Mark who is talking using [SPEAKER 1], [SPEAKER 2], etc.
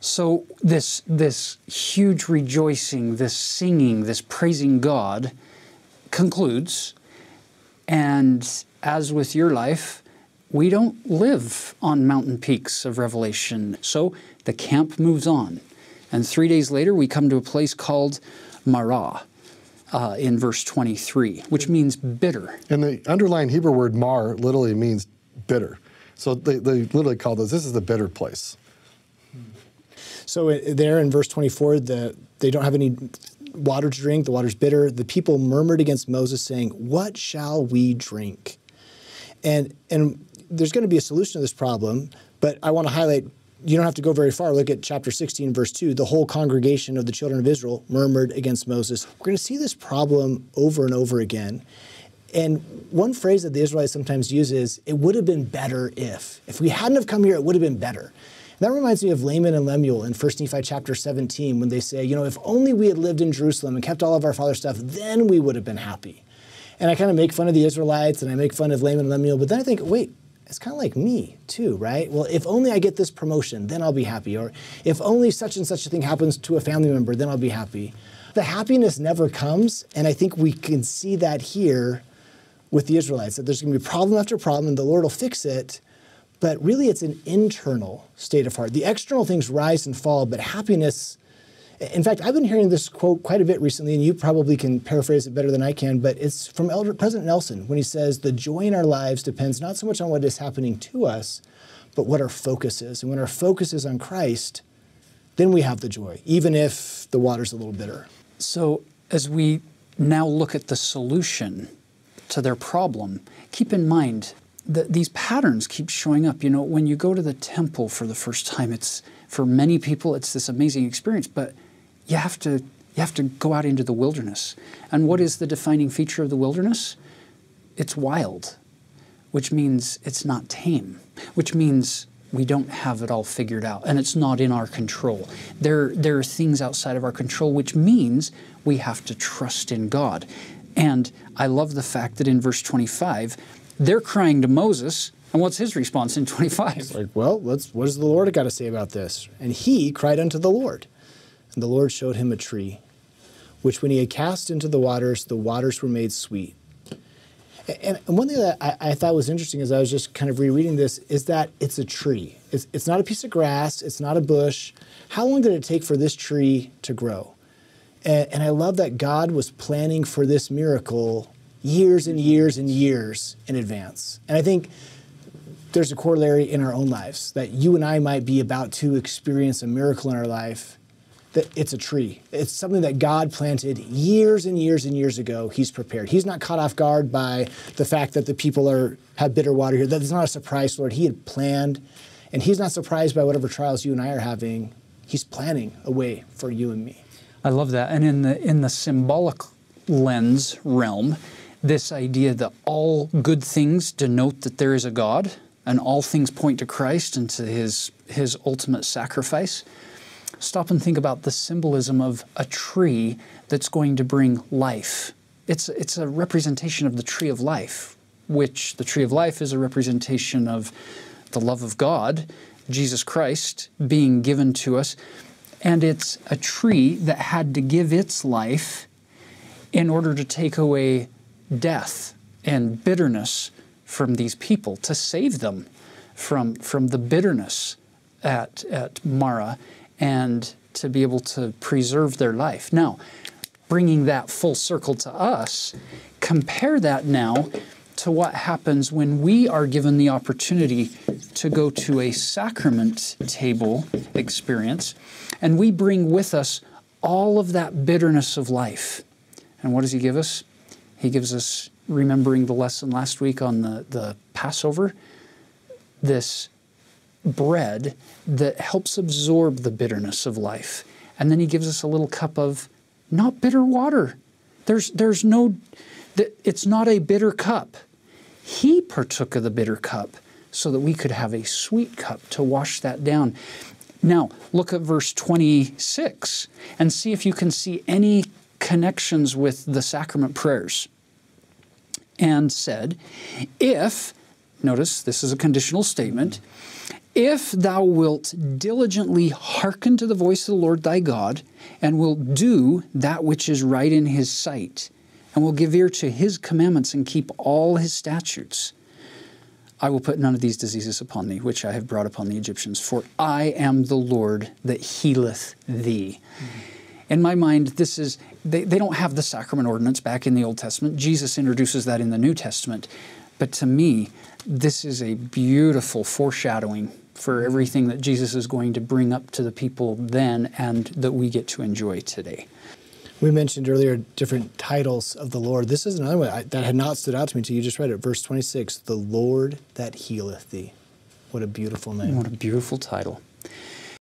[SPEAKER 1] So this huge rejoicing, this singing, this praising God concludes, and as with your life, we don't live on mountain peaks of Revelation. So the camp moves on, and 3 days later we come to a place called Marah in verse 23, which means bitter.
[SPEAKER 2] And the underlying Hebrew word mar literally means bitter. So they literally call this is the bitter place.
[SPEAKER 3] So there in verse 24, they don't have any water to drink. The water's bitter. The people murmured against Moses, saying, "What shall we drink?" And there's going to be a solution to this problem, but I want to highlight, you don't have to go very far. Look at chapter 16, verse 2. The whole congregation of the children of Israel murmured against Moses. We're going to see this problem over and over again. And one phrase that the Israelites sometimes use is, it would have been better if. If we hadn't have come here, it would have been better. And that reminds me of Laman and Lemuel in 1 Nephi chapter 17, when they say, if only we had lived in Jerusalem and kept all of our father's stuff, then we would have been happy. And I kind of make fun of the Israelites and I make fun of Laman and Lemuel, but then I think, wait, it's kind of like me too, right? Well, if only I get this promotion, then I'll be happy. Or if only such and such a thing happens to a family member, then I'll be happy. The happiness never comes, and I think we can see that here with the Israelites, that there's going to be problem after problem, and the Lord will fix it, but really it's an internal state of heart. The external things rise and fall, but happiness, in fact, I've been hearing this quote quite a bit recently, and you probably can paraphrase it better than I can, but it's from President Nelson when he says, the joy in our lives depends not so much on what is happening to us, but what our focus is. And when our focus is on Christ, then we have the joy, even if the water's a little bitter.
[SPEAKER 1] So as we now look at the solution to their problem, keep in mind that these patterns keep showing up. When you go to the temple for the first time, for many people, it's this amazing experience, but you have to go out into the wilderness. And what is the defining feature of the wilderness? It's wild, which means it's not tame, which means we don't have it all figured out, and it's not in our control. There are things outside of our control, which means we have to trust in God. And I love the fact that in verse 25, they're crying to Moses, and what's his response in 25?
[SPEAKER 3] It's like, well, what does the Lord got to say about this? And he cried unto the Lord, and the Lord showed him a tree, which when he had cast into the waters were made sweet. And one thing that I thought was interesting as I was just kind of rereading this is that it's a tree. It's not a piece of grass. It's not a bush. How long did it take for this tree to grow? And I love that God was planning for this miracle years and years and years in advance. And I think there's a corollary in our own lives, that you and I might be about to experience a miracle in our life, that it's a tree. It's something that God planted years and years and years ago. He's prepared. He's not caught off guard by the fact that the people have bitter water here. That is not a surprise, Lord. He had planned, and he's not surprised by whatever trials you and I are having. He's planning a way for you and me.
[SPEAKER 1] I love that. And in the symbolic lens realm, this idea that all good things denote that there is a God, and all things point to Christ and to his ultimate sacrifice. Stop and think about the symbolism of a tree that's going to bring life. It's a representation of the tree of life, which the tree of life is a representation of the love of God, Jesus Christ being given to us. And it's a tree that had to give its life in order to take away death and bitterness from these people, to save them from the bitterness at Marah, and to be able to preserve their life. Now, bringing that full circle to us, compare that now to what happens when we are given the opportunity to go to a sacrament table experience, and we bring with us all of that bitterness of life. And what does he give us? He gives us, remembering the lesson last week on the Passover, this bread that helps absorb the bitterness of life. And then he gives us a little cup of not bitter water. There's no, it's not a bitter cup. He partook of the bitter cup so that we could have a sweet cup to wash that down. Now, look at verse 26 and see if you can see any connections with the sacrament prayers. And said, if, notice this is a conditional statement, If thou wilt diligently hearken to the voice of the Lord thy God, and wilt do that which is right in his sight, and will give ear to his commandments and keep all his statutes, I will put none of these diseases upon thee, which I have brought upon the Egyptians, for I am the Lord that healeth thee. In my mind, this is, they don't have the sacrament ordinance back in the Old Testament. Jesus introduces that in the New Testament. But to me, this is a beautiful foreshadowing for everything that Jesus is going to bring up to the people then and that we get to enjoy today.
[SPEAKER 3] We mentioned earlier different titles of the Lord. This is another one that had not stood out to me until you just read it. Verse 26, the Lord that healeth thee. What a beautiful name.
[SPEAKER 1] What a beautiful title.